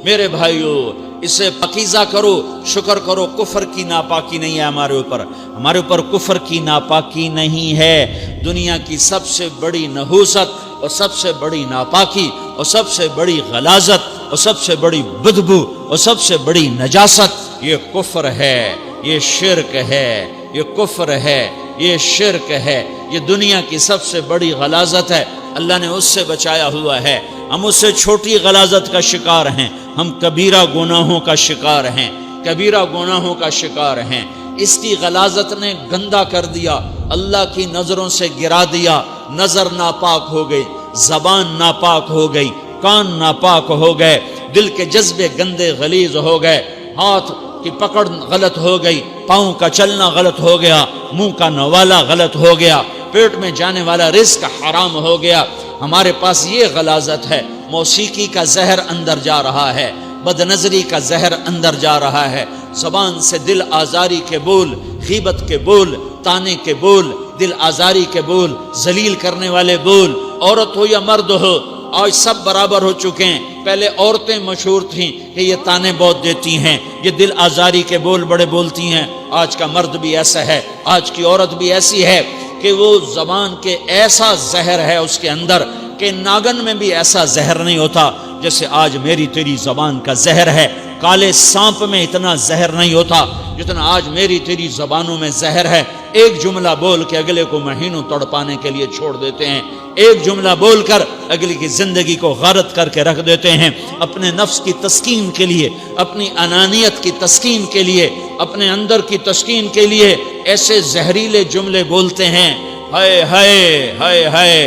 میرے بھائیو اسے پاکیزہ کرو، شکر کرو، کفر کی ناپاکی نہیں ہے ہمارے اوپر کفر کی ناپاکی نہیں ہے۔ دنیا کی سب سے بڑی نحوست اور سب سے بڑی ناپاکی اور سب سے بڑی غلاظت اور سب سے بڑی بدبو اور سب سے بڑی نجاست یہ کفر ہے، یہ شرک ہے، یہ کفر ہے، یہ شرک ہے، یہ دنیا کی سب سے بڑی غلاظت ہے۔ اللہ نے اس سے بچایا ہوا ہے، ہم اس سے چھوٹی غلاظت کا شکار ہیں، ہم کبیرہ گناہوں کا شکار ہیں، کبیرہ گناہوں کا شکار ہیں۔ اس کی غلاظت نے گندا کر دیا، اللہ کی نظروں سے گرا دیا، نظر ناپاک ہو گئی، زبان ناپاک ہو گئی، کان ناپاک ہو گئے، دل کے جذبے گندے غلیظ ہو گئے، ہاتھ کی پکڑ غلط ہو گئی، پاؤں کا چلنا غلط ہو گیا، منہ کا نوالا غلط ہو گیا، پیٹ میں جانے والا رزق حرام ہو گیا۔ ہمارے پاس یہ غلاظت ہے، موسیقی کا زہر اندر جا رہا ہے، بد نظری کا زہر اندر جا رہا ہے، زبان سے دل آزاری کے بول، غیبت کے بول، تانے کے بول، دل آزاری کے بول، ذلیل کرنے والے بول، عورت ہو یا مرد ہو آج سب برابر ہو چکے ہیں۔ پہلے عورتیں مشہور تھیں کہ یہ تانے بہت دیتی ہیں، یہ دل آزاری کے بول بڑے بولتی ہیں، آج کا مرد بھی ایسا ہے، آج کی عورت بھی ایسی ہے کہ وہ زبان کے ایسا زہر ہے اس کے اندر کہ ناگن میں بھی ایسا زہر نہیں ہوتا جیسے آج میری تیری زبان کا زہر ہے۔ کالے سانپ میں اتنا زہر نہیں ہوتا جتنا آج میری تیری زبانوں میں زہر ہے۔ ایک جملہ بول کے اگلے کو مہینوں تڑپانے کے لیے چھوڑ دیتے ہیں، ایک جملہ بول کر اگلے کی زندگی کو غارت کر کے رکھ دیتے ہیں، اپنے نفس کی تسکین کے لیے، اپنی انانیت کی تسکین کے لیے، اپنے اندر کی تسکین کے لیے ایسے زہریلے جملے بولتے ہیں۔ ہائے ہائے ہائے ہائے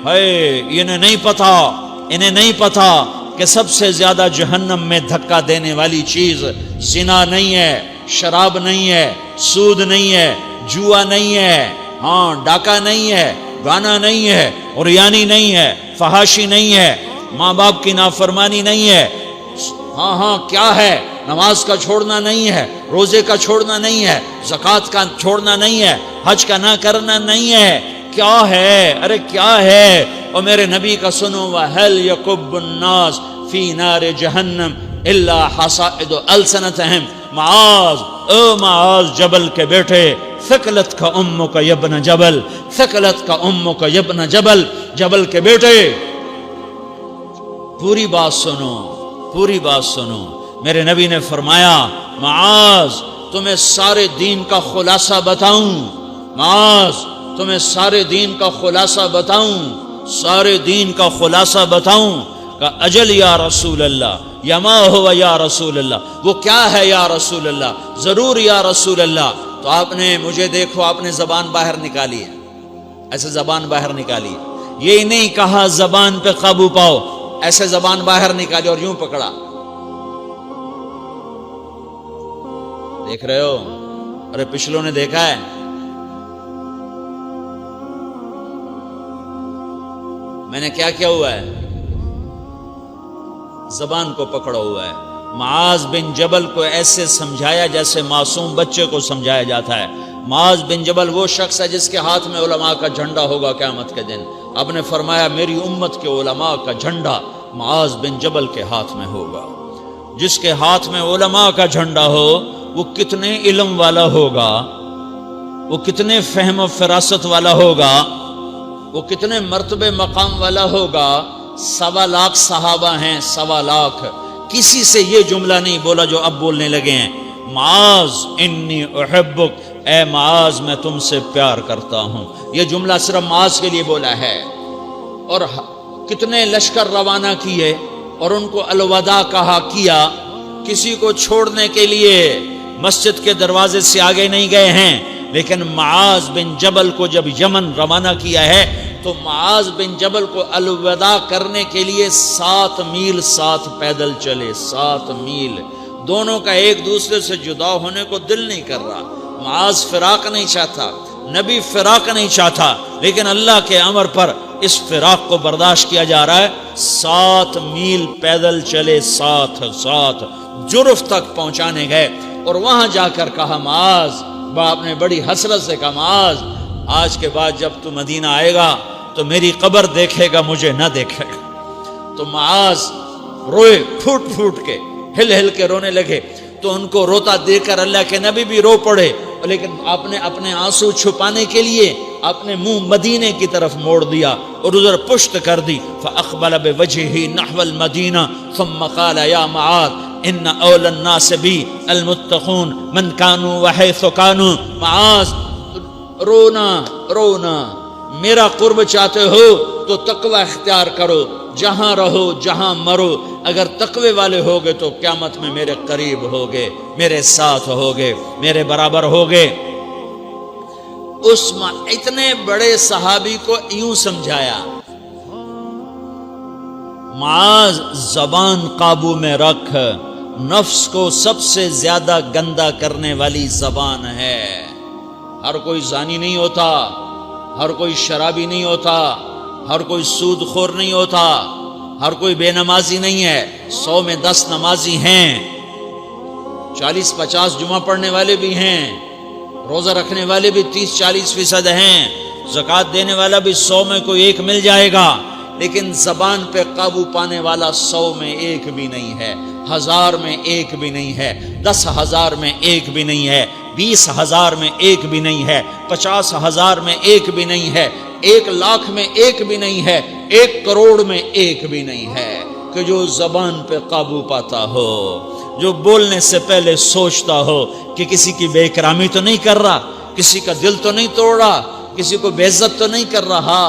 ہائے، انہیں نہیں پتا کہ سب سے زیادہ جہنم میں دھکا دینے والی چیز زنا نہیں ہے، شراب نہیں ہے، سود نہیں ہے، جوا نہیں ہے، ہاں ڈاکہ نہیں ہے، گانا نہیں ہے، عریانی نہیں ہے، فحاشی نہیں ہے، ماں باپ کی نافرمانی نہیں ہے، ہاں کیا ہے، نماز کا چھوڑنا نہیں ہے، روزے کا چھوڑنا نہیں ہے، زکوٰۃ کا چھوڑنا نہیں ہے، حج کا نہ کرنا نہیں ہے، کیا ہے، ارے کیا ہے؟ اور میرے نبی کا سنو، وَهَلْ يَكُبُّ النَّاسِ فِي نَارِ جَهَنَّمْ إِلَّا حَصَائِدُ أَلْسِنَتِهِمْ۔ معاذ، او معاذ جبل کے بیٹے، ثقلت کا امک یبن جبل، ثقلت کا امک یبن جبل، جبل کے بیٹے پوری بات سنو، پوری بات سنو۔ میرے نبی نے فرمایا، معاذ تمہیں سارے دین کا خلاصہ بتاؤں، معاذ تمہیں سارے دین کا خلاصہ بتاؤں، سارے دین کا خلاصہ بتاؤں؟ کہ اجل یا رسول اللہ، یا ما ہوا یا رسول اللہ، وہ کیا ہے یا رسول اللہ؟ ضرور یا رسول اللہ۔ تو آپ نے مجھے دیکھو، آپ نے زبان باہر نکالی ہے، ایسے زبان باہر نکالی، یہ نہیں کہا زبان پہ قابو پاؤ، ایسے زبان باہر نکالی اور یوں پکڑا، دیکھ رہے ہو؟ ارے پچھلوں نے دیکھا ہے، میں نے کیا کیا ہوا ہے؟ زبان کو پکڑا ہوا ہے۔ معاذ بن جبل کو ایسے سمجھایا جیسے معصوم بچے کو سمجھایا جاتا ہے۔ معاذ بن جبل وہ شخص ہے جس کے ہاتھ میں علماء کا جھنڈا ہوگا قیامت کے دن۔ آپ نے فرمایا میری امت کے علماء کا جھنڈا معاذ بن جبل کے ہاتھ میں ہوگا۔ جس کے ہاتھ میں علماء کا جھنڈا ہو وہ کتنے علم والا ہوگا، وہ کتنے فہم و فراست والا ہوگا، وہ کتنے مرتبے مقام والا ہوگا۔ 1.25 لاکھ صحابہ ہیں، 1.25 لاکھ، کسی سے یہ جملہ نہیں بولا جو اب بولنے لگے ہیں، معاذ انی احبک، اے معاذ میں تم سے پیار کرتا ہوں۔ یہ جملہ صرف معاذ کے لیے بولا ہے۔ اور کتنے لشکر روانہ کیے اور ان کو الوداع کہا کیا، کسی کو چھوڑنے کے لیے مسجد کے دروازے سے آگے نہیں گئے ہیں، لیکن معاذ بن جبل کو جب یمن روانہ کیا ہے تو معاذ بن جبل کو الوداع کرنے کے لیے 7 میل 7 پیدل چلے، 7 میل۔ دونوں کا ایک دوسرے سے جدا ہونے کو دل نہیں کر رہا۔ معاذ فراق نہیں چاہتا، نبی فراق نہیں چاہتا، لیکن اللہ کے امر پر اس فراق کو برداشت کیا جا رہا ہے۔ 7 میل پیدل چلے، 7 جرف تک پہنچانے گئے اور وہاں جا کر کہا معاذ، باپ نے بڑی حسرت سے کہا معاذ آج کے بعد جب تو مدینہ آئے گا تو میری قبر دیکھے گا، مجھے نہ دیکھے گا۔ تو معاذ روئے پھوٹ پھوٹ کے، ہل ہل کے رونے لگے، تو ان کو روتا دیکھ کر اللہ کے نبی بھی رو پڑے، لیکن آپ نے اپنے آنسو چھپانے کے لیے اپنے منہ مدینے کی طرف موڑ دیا اور ادھر پشت کر دی۔ فاقبل بوجهه نحو المدینہ ثم قال یا معاذ ان اول الناس بی المتقون من كانوا وحيث كانوا۔ معاذ رونا رونا، میرا قرب چاہتے ہو تو تقوی اختیار کرو، جہاں رہو جہاں مرو، اگر تقوی والے ہوگے تو قیامت میں میرے قریب ہوگے، میرے ساتھ ہوگے، میرے برابر ہوگے۔ اس اتنے بڑے صحابی کو یوں سمجھایا، معاذ زبان قابو میں رکھ، نفس کو سب سے زیادہ گندا کرنے والی زبان ہے۔ ہر کوئی زانی نہیں ہوتا، ہر کوئی شرابی نہیں ہوتا، ہر کوئی سود خور نہیں ہوتا، ہر کوئی بے نمازی نہیں ہے۔ 100 میں 10 نمازی ہیں، 40-50 جمعہ پڑھنے والے بھی ہیں، روزہ رکھنے والے بھی 30-40% ہیں، زکوٰۃ دینے والا بھی 100 میں کوئی ایک مل جائے گا، لیکن زبان پہ قابو پانے والا 100 میں ایک بھی نہیں ہے، 1000 میں ایک بھی نہیں ہے، 10,000 میں ایک بھی نہیں ہے، 20,000 میں ایک بھی نہیں ہے، 50,000 میں ایک بھی نہیں ہے، 1,00,000 میں ایک بھی نہیں ہے، 1 کروڑ میں ایک بھی نہیں ہے، کہ جو زبان پہ قابو پاتا ہو، جو بولنے سے پہلے سوچتا ہو کہ کسی کی بے اکرامی تو نہیں کر رہا، کسی کا دل تو نہیں توڑ رہا، کسی کو بے عزت تو نہیں کر رہا،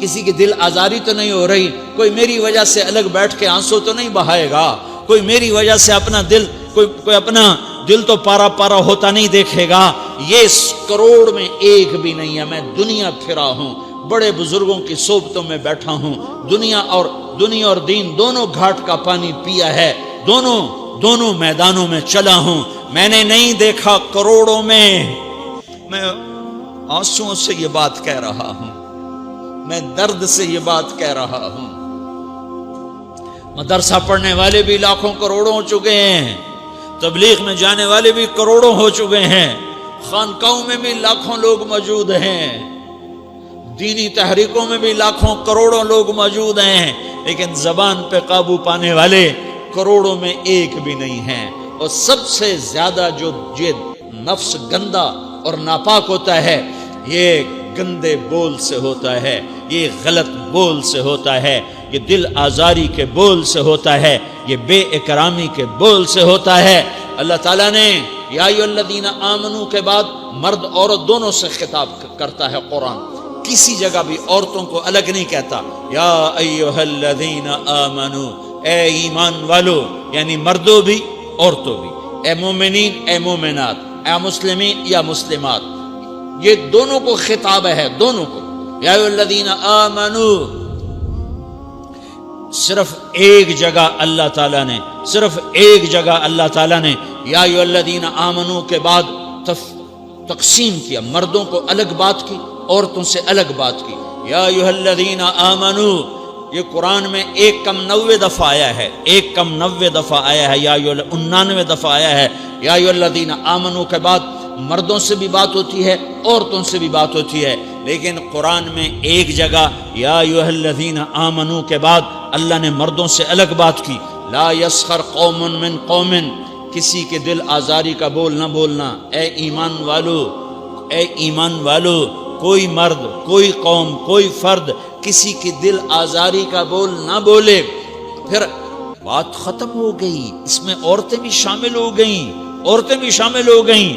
کسی کی دل آزاری تو نہیں ہو رہی، کوئی میری وجہ سے الگ بیٹھ کے آنسو تو نہیں بہائے گا، کوئی میری وجہ سے اپنا دل کوئی اپنا دل تو پارا پارا ہوتا نہیں دیکھے گا۔ یہ 1 کروڑ میں ایک بھی نہیں ہے۔ میں دنیا پھرا ہوں، بڑے بزرگوں کی صحبتوں میں بیٹھا ہوں، دنیا اور دین دونوں گھاٹ کا پانی پیا ہے، دونوں میدانوں میں چلا ہوں، میں نے نہیں دیکھا کروڑوں میں۔ میں آنسوؤں سے یہ بات کہہ رہا ہوں، میں درد سے یہ بات کہہ رہا ہوں۔ مدرسہ پڑھنے والے بھی لاکھوں کروڑوں ہو چکے ہیں، تبلیغ میں جانے والے بھی کروڑوں ہو چکے ہیں، خانقاہوں میں بھی لاکھوں لوگ موجود ہیں، دینی تحریکوں میں بھی لاکھوں کروڑوں لوگ موجود ہیں، لیکن زبان پہ قابو پانے والے کروڑوں میں ایک بھی نہیں ہیں۔ اور سب سے زیادہ جو یہ نفس گندا اور ناپاک ہوتا ہے، یہ گندے بول سے ہوتا ہے، یہ غلط بول سے ہوتا ہے، یہ دل آزاری کے بول سے ہوتا ہے، یہ بے اکرامی کے بول سے ہوتا ہے۔ اللہ تعالیٰ نے یا ایھا الذین آمنو کے بعد مرد عورت دونوں سے خطاب کرتا ہے قرآن، کسی جگہ بھی عورتوں کو الگ نہیں کہتا۔ یا ایھا الذین آمنو، اے ایمان والو، یعنی مردوں بھی عورتوں بھی، اے مومنین اے مومنات، اے مسلمین یا مسلمات، یہ دونوں کو خطاب ہے، دونوں کو۔ یا ایھا الذین آمنو، صرف ایک جگہ اللہ تعالیٰ نے یا ایھا الذین آمنو کے بعد تقسیم کیا، مردوں کو الگ بات کی، عورتوں سے الگ بات کی۔ یا ایھا الذین آمنو، یہ قرآن میں 1 دفعہ آیا ہے، 1 دفعہ آیا ہے، یا 99 دفعہ آیا ہے۔ یا ایھا الذین آمنو کے بعد مردوں سے بھی بات ہوتی ہے، عورتوں سے بھی بات ہوتی ہے، لیکن قرآن میں ایک جگہ یا ایھا الذین آمنو کے بعد اللہ نے مردوں سے الگ بات کی۔ لا یسخر قوم من قوم، کسی کے دل آزاری کا بول نہ بولنا۔ اے ایمان والو، کوئی مرد، کوئی قوم، کوئی فرد کسی کی دل آزاری کا بول نہ بولے۔ پھر بات ختم ہو گئی، اس میں عورتیں بھی شامل ہو گئیں،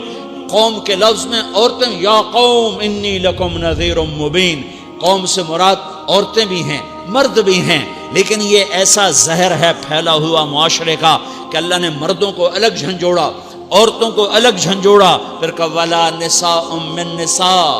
قوم کے لفظ میں عورتیں، یا قوم انی لکم نذیر مبین، قوم سے مراد عورتیں بھی ہیں، مرد بھی ہیں، لیکن یہ ایسا زہر ہے پھیلا ہوا معاشرے کا کہ اللہ نے مردوں کو الگ جھنجھوڑا، عورتوں کو الگ جھنجھوڑا، پھر کہ ولا نساء من نساء،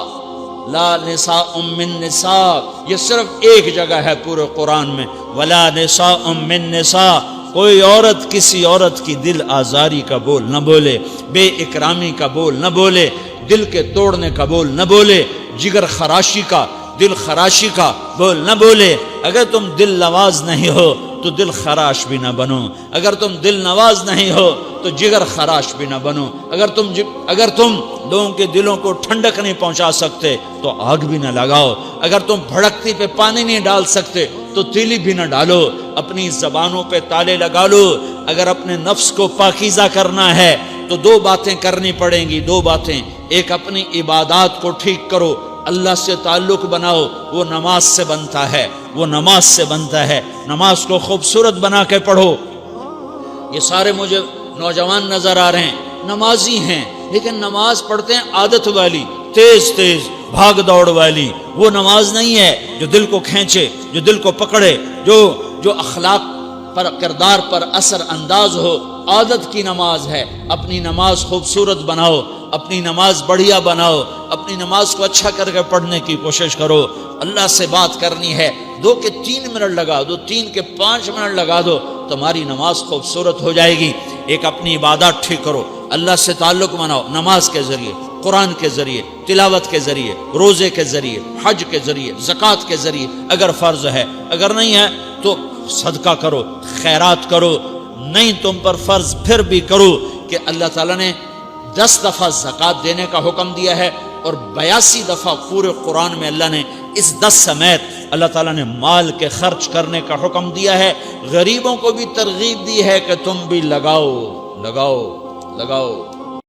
لا نساء من نساء، یہ صرف ایک جگہ ہے پورے قرآن میں، ولا نساء من نساء، کوئی عورت کسی عورت کی دل آزاری کا بول نہ بولے، بے اکرامی کا بول نہ بولے، دل کے توڑنے کا بول نہ بولے، جگر خراشی کا، دل خراشی کا بول نہ بولے۔ اگر تم دل نواز نہیں ہو تو دل خراش بھی نہ بنو، اگر تم دل نواز نہیں ہو تو تو جگر خراش بھی نہ بنو. اگر تم لوگوں کے دلوں کو ٹھنڈک نہیں پہنچا سکتے تو آگ بھی نہ لگاؤ. اگر تم بھڑکتی پہ پانی نہیں ڈال سکتے تو تیلی بھی نہ ڈالو. اپنی زبانوں پہ تالے لگا لو. اگر اپنے نفس کو پاکیزہ کرنا ہے تو دو باتیں کرنی پڑیں گی. دو باتیں: ایک اپنی عبادات کو ٹھیک کرو, اللہ سے تعلق بناؤ, وہ نماز سے بنتا ہے, وہ نماز سے بنتا ہے. نماز کو خوبصورت بنا کے پڑھو. یہ سارے مجھے نوجوان نظر آ رہے ہیں, نمازی ہیں لیکن نماز پڑھتے ہیں عادت والی, تیز تیز بھاگ دوڑ والی. وہ نماز نہیں ہے جو دل کو کھینچے, جو دل کو پکڑے, جو اخلاق پر, کردار پر اثر انداز ہو. عادت کی نماز ہے. اپنی نماز خوبصورت بناؤ, اپنی نماز بڑھیا بناؤ, اپنی نماز کو اچھا کر کے پڑھنے کی کوشش کرو. اللہ سے بات کرنی ہے, 2 کے 3 منٹ لگا دو, 3 کے 5 منٹ لگا دو, تمہاری نماز خوبصورت ہو جائے گی. ایک اپنی عبادات ٹھیک کرو, اللہ سے تعلق بناؤ, نماز کے ذریعے, قرآن کے ذریعے, تلاوت کے ذریعے, روزے کے ذریعے, حج کے ذریعے, زکوٰۃ کے ذریعے اگر فرض ہے. اگر نہیں ہے تو صدقہ کرو, خیرات کرو. نہیں تم پر فرض پھر بھی کرو کہ اللہ تعالیٰ نے 10 دفعہ زکوٰۃ دینے کا حکم دیا ہے اور 82 دفعہ پورے قرآن میں اللہ نے اس 10 سمیت اللہ تعالیٰ نے مال کے خرچ کرنے کا حکم دیا ہے. غریبوں کو بھی ترغیب دی ہے کہ تم بھی لگاؤ لگاؤ لگاؤ.